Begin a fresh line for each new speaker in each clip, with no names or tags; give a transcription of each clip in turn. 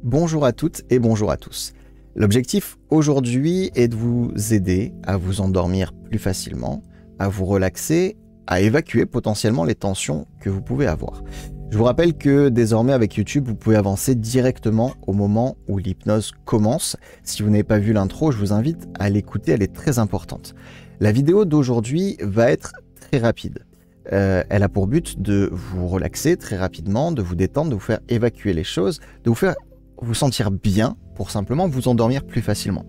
Bonjour à toutes et bonjour à tous. L'objectif aujourd'hui est de vous aider à vous endormir plus facilement, à vous relaxer, à évacuer potentiellement les tensions que vous pouvez avoir. Je vous rappelle que désormais avec YouTube, vous pouvez avancer directement au moment où l'hypnose commence. Si vous n'avez pas vu l'intro, je vous invite à l'écouter, elle est très importante. La vidéo d'aujourd'hui va être très rapide. Elle a pour but de vous relaxer très rapidement, de vous détendre, de vous faire évacuer les choses, de vous faire vous sentir bien pour simplement vous endormir plus facilement.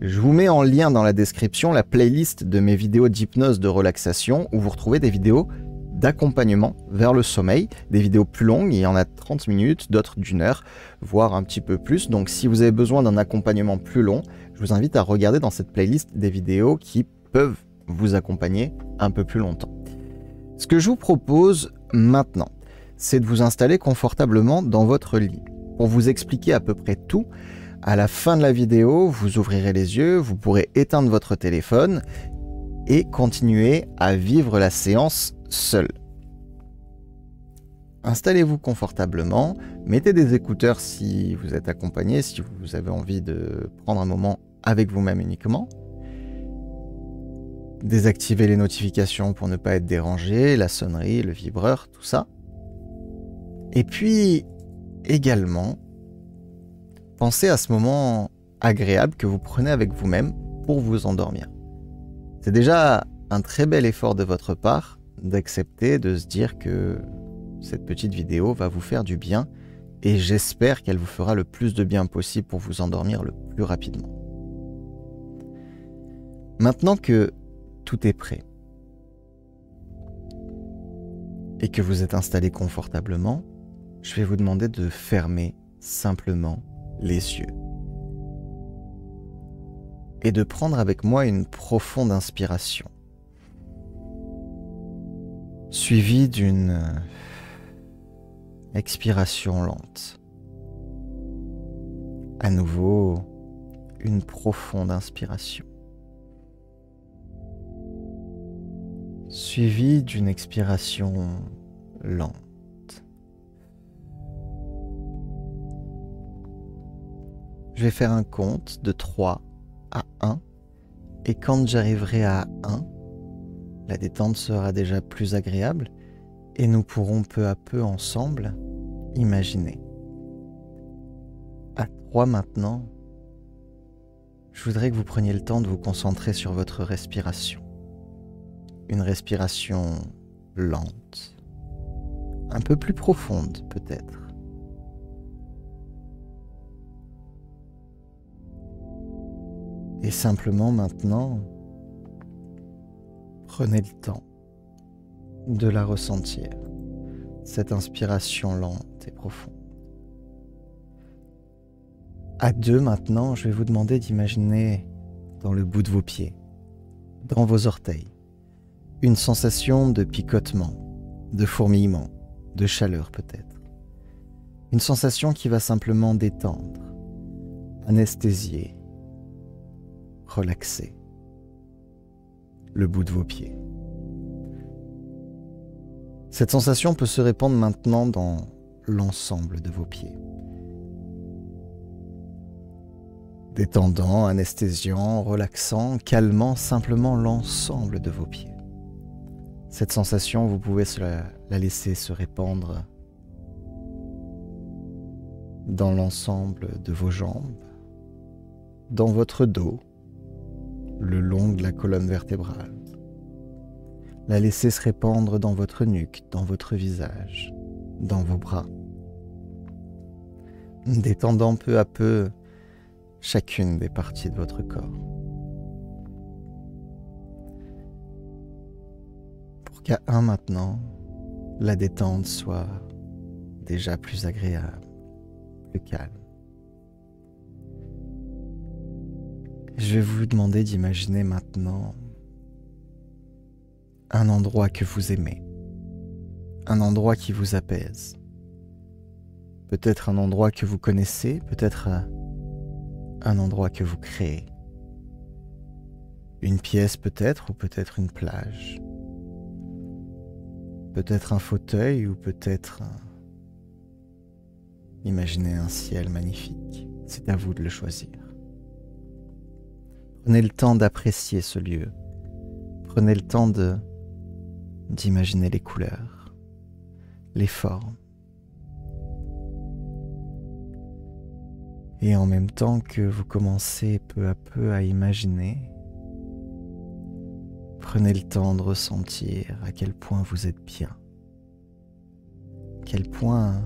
Je vous mets en lien dans la description la playlist de mes vidéos d'hypnose de relaxation où vous retrouvez des vidéos d'accompagnement vers le sommeil, des vidéos plus longues, il y en a 30 minutes, d'autres d'1 heure, voire un petit peu plus. Donc si vous avez besoin d'un accompagnement plus long, je vous invite à regarder dans cette playlist des vidéos qui peuvent vous accompagner un peu plus longtemps. Ce que je vous propose maintenant, c'est de vous installer confortablement dans votre lit. Pour vous expliquer à peu près tout, à la fin de la vidéo, vous ouvrirez les yeux, vous pourrez éteindre votre téléphone et continuer à vivre la séance seul. Installez-vous confortablement, mettez des écouteurs si vous êtes accompagné, si vous avez envie de prendre un moment avec vous-même uniquement. Désactivez les notifications pour ne pas être dérangé, la sonnerie, le vibreur, tout ça. Et puis, également, pensez à ce moment agréable que vous prenez avec vous-même pour vous endormir. C'est déjà un très bel effort de votre part d'accepter, de se dire que cette petite vidéo va vous faire du bien et j'espère qu'elle vous fera le plus de bien possible pour vous endormir le plus rapidement. Maintenant que tout est prêt et que vous êtes installé confortablement, je vais vous demander de fermer simplement les yeux et de prendre avec moi une profonde inspiration suivie d'une expiration lente. À nouveau, une profonde inspiration suivie d'une expiration lente. Je vais faire un compte de 3 à 1 et quand j'arriverai à 1, la détente sera déjà plus agréable et nous pourrons peu à peu ensemble imaginer. À 3 maintenant, je voudrais que vous preniez le temps de vous concentrer sur votre respiration. Une respiration lente, un peu plus profonde peut-être. Et simplement maintenant, prenez le temps de la ressentir, cette inspiration lente et profonde. À 2 maintenant, je vais vous demander d'imaginer dans le bout de vos pieds, dans vos orteils, une sensation de picotement, de fourmillement, de chaleur peut-être. Une sensation qui va simplement détendre, anesthésier, relaxer le bout de vos pieds. Cette sensation peut se répandre maintenant dans l'ensemble de vos pieds. Détendant, anesthésiant, relaxant, calmant simplement l'ensemble de vos pieds. Cette sensation, vous pouvez la laisser se répandre dans l'ensemble de vos jambes, dans votre dos, le long de la colonne vertébrale. La laisser se répandre dans votre nuque, dans votre visage, dans vos bras. Détendant peu à peu chacune des parties de votre corps. Pour qu'à 1 maintenant, la détente soit déjà plus agréable, plus calme. Je vais vous demander d'imaginer maintenant un endroit que vous aimez, un endroit qui vous apaise. Peut-être un endroit que vous connaissez, peut-être un endroit que vous créez. Une pièce peut-être, ou peut-être une plage. Peut-être un fauteuil, ou peut-être Imaginez un ciel magnifique, c'est à vous de le choisir. Prenez le temps d'apprécier ce lieu. Prenez le temps d'imaginer les couleurs, les formes. Et en même temps que vous commencez peu à peu à imaginer, prenez le temps de ressentir à quel point vous êtes bien, à quel point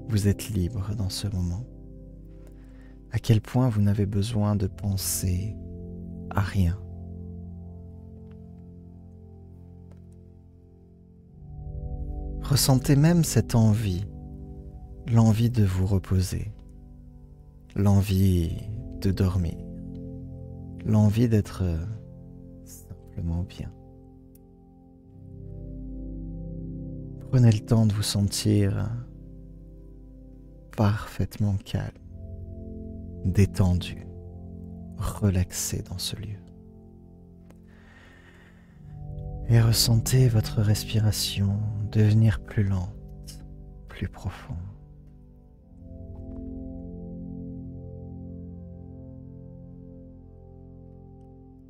vous êtes libre dans ce moment, à quel point vous n'avez besoin de penser à rien. Ressentez même cette envie, l'envie de vous reposer, l'envie de dormir, l'envie d'être simplement bien. Prenez le temps de vous sentir parfaitement calme, détendu, relaxé dans ce lieu. Et ressentez votre respiration devenir plus lente, plus profonde.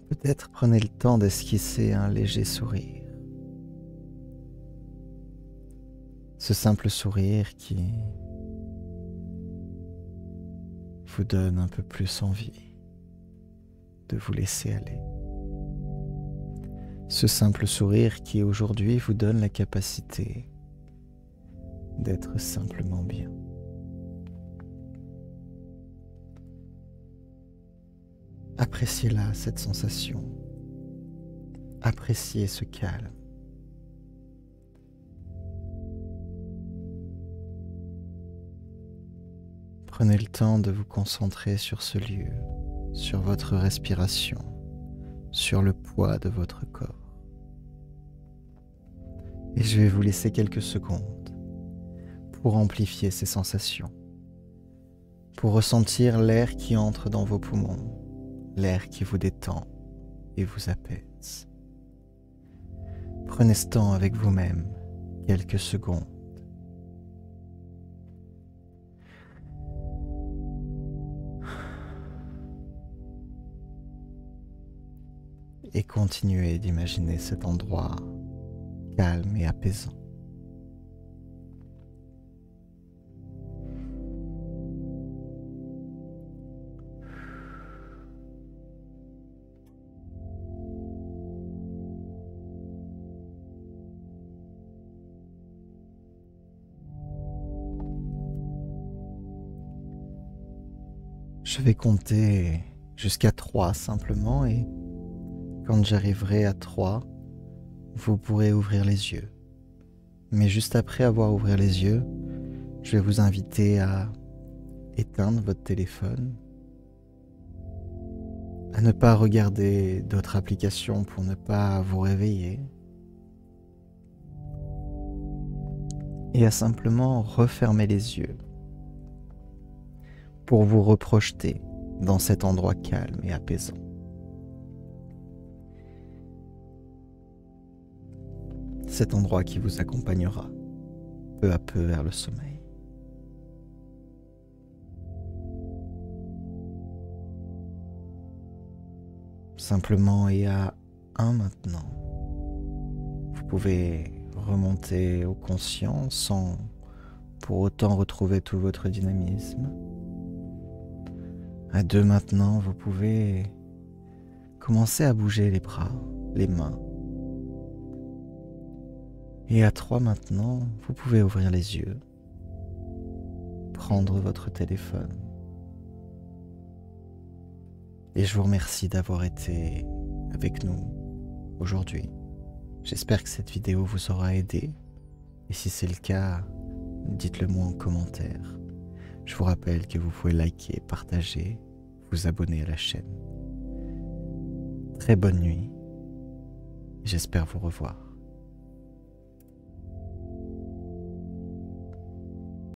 Peut-être prenez le temps d'esquisser un léger sourire. Ce simple sourire qui vous donne un peu plus envie de vous laisser aller. Ce simple sourire qui aujourd'hui vous donne la capacité d'être simplement bien. Appréciez-la, cette sensation. Appréciez ce calme. Prenez le temps de vous concentrer sur ce lieu, sur votre respiration, sur le poids de votre corps. Et je vais vous laisser quelques secondes pour amplifier ces sensations, pour ressentir l'air qui entre dans vos poumons, l'air qui vous détend et vous apaise. Prenez ce temps avec vous-même, quelques secondes. Et continuez d'imaginer cet endroit calme et apaisant. Je vais compter jusqu'à 3 simplement et quand j'arriverai à 3, vous pourrez ouvrir les yeux. Mais juste après avoir ouvert les yeux, je vais vous inviter à éteindre votre téléphone, à ne pas regarder d'autres applications pour ne pas vous réveiller, et à simplement refermer les yeux pour vous reprojeter dans cet endroit calme et apaisant. Cet endroit qui vous accompagnera peu à peu vers le sommeil. Simplement et à 1 maintenant, vous pouvez remonter au conscient sans pour autant retrouver tout votre dynamisme. À 2 maintenant, vous pouvez commencer à bouger les bras, les mains. Et à 3 maintenant, vous pouvez ouvrir les yeux, prendre votre téléphone. Et je vous remercie d'avoir été avec nous aujourd'hui. J'espère que cette vidéo vous aura aidé. Et si c'est le cas, dites-le moi en commentaire. Je vous rappelle que vous pouvez liker, partager, vous abonner à la chaîne. Très bonne nuit. J'espère vous revoir.